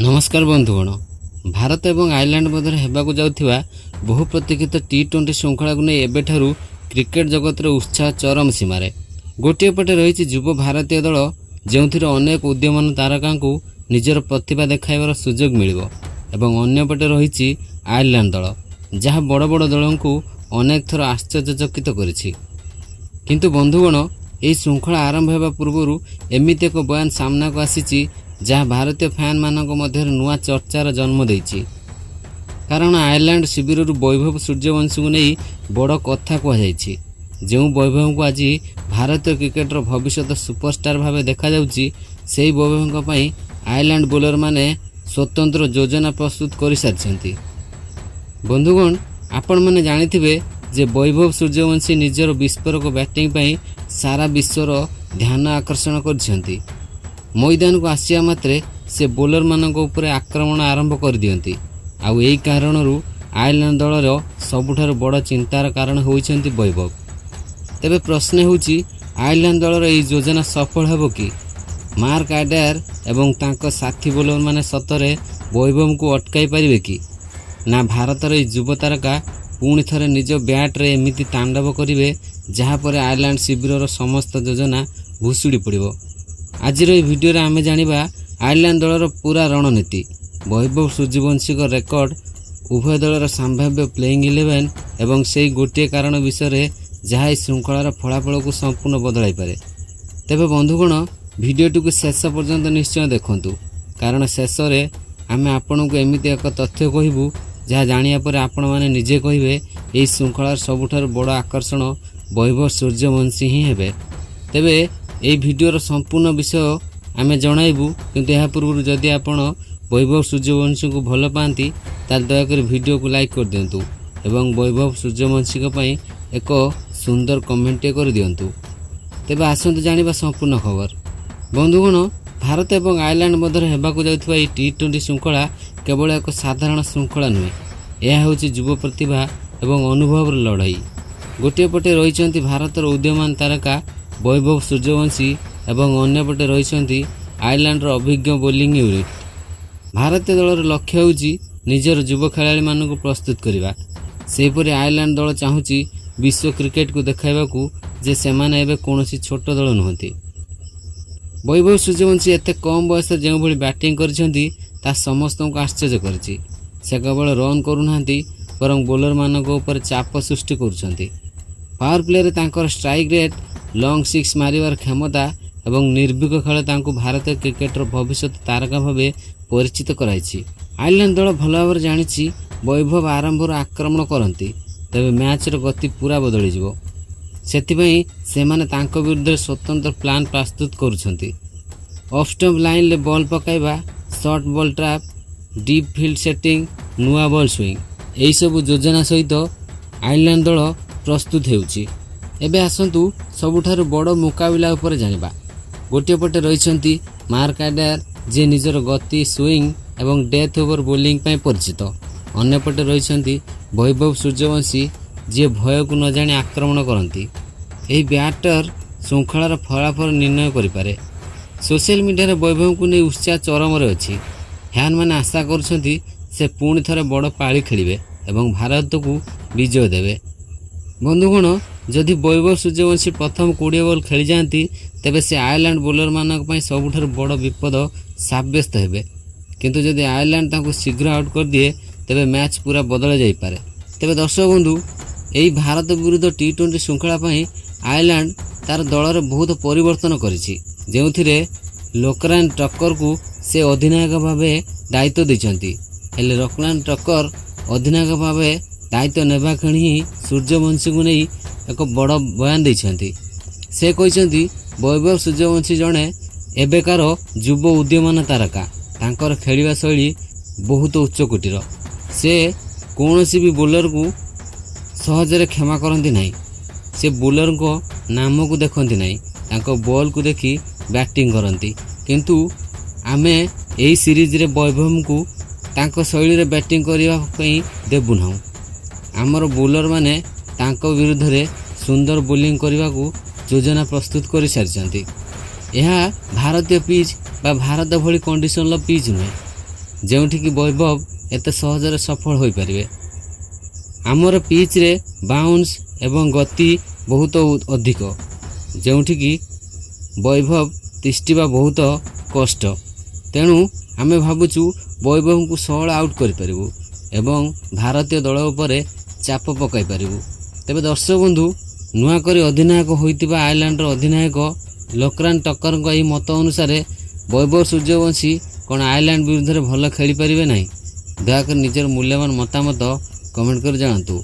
नमस्कार बंधुगण। भारत और आयरलैंड मध्य हेबाकु जाउथिबा बहु प्रतीक्षित टी20 श्रृंखला को नहीं एबेठारु क्रिकेट जगत उत्साह चरम सीमार। गोटे पटे रही युव भारतीय दल जो अनेक उद्यमान तारका को निजर प्रतिभा देखाइबार सुजोग मिलिबो एवं अन्य पटे रही आयरलैंड दल जहाँ बड़ बड़ दल को अनेक थर आश्चर्यचकित करिछि। किंतु बंधुगण यह श्रृंखला आरंभ होगा पूर्व एमती एक बयान सामना को आसी जहाँ भारतीय फैन मानक मध्य नुआ चर्चार जन्म देछि। कारण आयरलैंड शिविर वैभव सूर्यवंशी को नहीं बड़ कथा कहुई जो वैभव को आज भारतीय क्रिकेटर भविष्य सुपरस्टार भाव देखा जाउछि सेही वैभव पई आयरलैंड बोलर माने स्वतंत्र योजना प्रस्तुत कर सारी। बंधुगण आपण मैंने जानिथिबे जे वैभव सूर्यवंशी निजर विस्फोरक बैटिंग पई सारा विश्वर ध्यान आकर्षण करछंती। मैदान को आसिया मात्रे से बोलर मानक उपरे आक्रमण आरंभ कर दियंती। आउ एही कारणरू आयरलैंड दलर सबुठार बड़ चिंतार कारण होइछंती वैभव। तेबे प्रश्न होउछि आयरलैंड दलर एही योजना सफल हेबो कि? मार्क आडायर एवं तांको साथी बोलर माने सतरे वैभव को अटकाई पारिबे कि? ना भारतर युव तारका पुणी थरे निज बैट रे एमिति तांडव करिवे जहाँ पर आयरलैंड शिविर समस्त योजना भुसुड़ी पड़िबो। आज भिडियो आमे जानिबा आयरलैंड दलर पूरा रणनीति, वैभव सूर्यवंशी रेकर्ड, उभय दलर संभाव्य प्लेइंग 11 एवं से गोटे कारण विषय जहाँ श्रृंखलार फलाफल को संपूर्ण बदलाई पारे। तेबे बंधुगण भिडियोटी को शेष पर्यंत निश्चय देखंतु कारण शेष में आम आपण को एमती एक तथ्य कहबू जहाँ जानिया पर आपण माने निजे कहिबे एही श्रृंखलार सबुठार बड़ आकर्षण वैभव सूर्यवंशी ही हेबे। तेबे एही भिडियोर संपूर्ण विषय आमे जणाइबू किंतु यह पूर्व जदि आपण वैभव सूर्यवंशी को भल पाती ताल दयाकर भिडियो को लाइक कर दियंतु एवं वैभव सूर्यवंशी पई एक सुंदर कमेंट कर दियंतु। तेबे आसंतु जानिबा संपूर्ण खबर। बंधुगण भारत और आयरलैंड मध्य हेबाकु जाउथिबा एही टी20 श्रृंखला केवल एक साधारण श्रृंखला नुहे, यह हूँ युव प्रतिभा एवं अनुभव लड़ाई। गोटे पटे रही भारतर उद्यमान तारका वैभव सूर्यवंशी एवं अन्य पटे रही आयरलैंड अभिज्ञ बोलिंग यूनिट। भारतीय दलर लक्ष्य होउछि निजर युव खेलाड़ी मानक प्रस्तुत करवा। सेहीपरि आयरलैंड दल चाहूँगी विश्व क्रिकेट को देखाइबाकू जे सेमाने एबे कोनोसी छोट दल नुहंती। वैभव सूर्यवंशी एते कम बयस जो भली बैटिंग करछंती ता समस्त को आश्चर्य करछि। से केवल रन करूनाहांती बरं बोलर मानक ऊपर चाप सृष्टि करुछंती। पावर प्ले रे तांकर स्ट्राइक रेट, लॉन्ग सिक्स मारिवार क्षमता एवं निर्भीक खेल तांको भारतीय क्रिकेटर भविष्य तारका भावे परिचित कराइछि। आयरलैंड दल भल भाव जानिछि वैभव आरंभ आक्रमण करती तेबे मैच रो गति पूरा बदली जिवो। सेथिपई सेमाने तांको विरुद्ध स्वतंत्र प्लान प्रस्तुत करुछंती। ऑफ स्टंप लाइन ले बॉल पकाइबा, short ball trap, deep field setting, नुआ बॉल स्विंग यही सब योजना सहित आयरलैंड दल प्रस्तुत हेउछि। एबे आसंतु सबुठारु बड़ मुकाबिला उपर जानिबा। गोटे पटे रहिसंती मार्क आडायर जे निजर गति, स्विंग एवं डेथ ओवर बोलिंग पई परिचित। अन्य पटे रहिसंती वैभव सूर्यवंशी जे भय को न जानी आक्रमण करती। यही बैटर श्रृंखलार फलाफल निर्णय करिपारे। सोशल मीडिया वैभव को नहीं उत्साह चरम अच्छी। फैन मैंने आशा करुछंती से पुणी थरे बड़ पाली खेलिबे एवं भारत को विजय देवे। बंधुगण जदि वैभव सूर्यवंशी प्रथम 20 बॉल खेली जाती तेबे से आयरलैंड बोलर मानक पई सबुठार बड़ विपद साब्यस्त हेबे। किंतु जदि आयरलैंड ताको शीघ्र आउट कर दिए तेबे मैच पूरा बदल जाई पारे। तेबे दर्शक बंधु यही भारत विरुद्ध टी20 श्रृंखला पई आयरलैंड तार दल रे बहुत परिवर्तन करिछि जेउथिरे लोकरान टक्कर को से अधिनायक भावे दायित्व दैछंती। हेले लोकरान टक्कर अधिनायक भावे दायित्व नेबा खणी ही सूर्यवंशी को नहीं एक बड़ बयान दैछंती। से कहिसंती वैभव सूर्यवंशी जणे एबेकार युव उद्यमान तारका। तांकर खेलिबा शैली बहुत उच्च कोटीर। से कौनसी भी बोलर को सहजरे क्षमा करती नहीं। से बोलर को नाम को देखती नहीं, तांको बॉल को देखी बैटिंग करती। किंतु आमे एही सीरीज रे वैभव को तांको शैली रे बैटिंग करिवा पई देबुनाहु। आमर बोलर माने तांको विरुद्ध रे सुंदर बोलिंग करने को योजना प्रस्तुत कर सारी। यह भारतीय पिच बा भारत भली कंडीशन पिच नुहे। ଯେଉଁଠିକି ବୈଭବ ଏତେ ସହଜରେ ସଫଳ ହୋଇପାରିବେ। ଆମର ପିଚ୍ରେ ବାଉନ୍ସ ଏବଂ ଗତି ବହୁତ ଅଧିକ, ଯେଉଁଠିକି ବୈଭବ ତିଷ୍ଠିବା ବହୁତ କଷ୍ଟ। ତେଣୁ ଆମେ ଭାବୁଛୁ ବୈଭବଙ୍କୁ 16 ଆଉଟ୍ କରିପାରିବୁ ଏବଂ ଭାରତୀୟ ଦଳ ଉପରେ ଚାପ ପକାଇ ପାରିବୁ। ତେବେ ଦର୍ଶକ ବନ୍ଧୁ, ନୂଆ କରି ଅଧିନାୟକ ହୋଇଥିବା ଆୟର୍ଲାଣ୍ଡର ଅଧିନାୟକ ଲୋକ୍ରାନ୍ ଟକରଙ୍କ ଏହି ମତ ଅନୁସାରେ ବୈଭବ ସୂର୍ଯ୍ୟବଂଶୀ କ'ଣ ଆୟର୍ଲାଣ୍ଡ ବିରୁଦ୍ଧରେ ଭଲ ଖେଳିପାରିବେ ନାହିଁ? ଦୟାକରି ନିଜର ମୂଲ୍ୟବାନ ମତାମତ କମେଣ୍ଟ କରି ଜଣାନ୍ତୁ।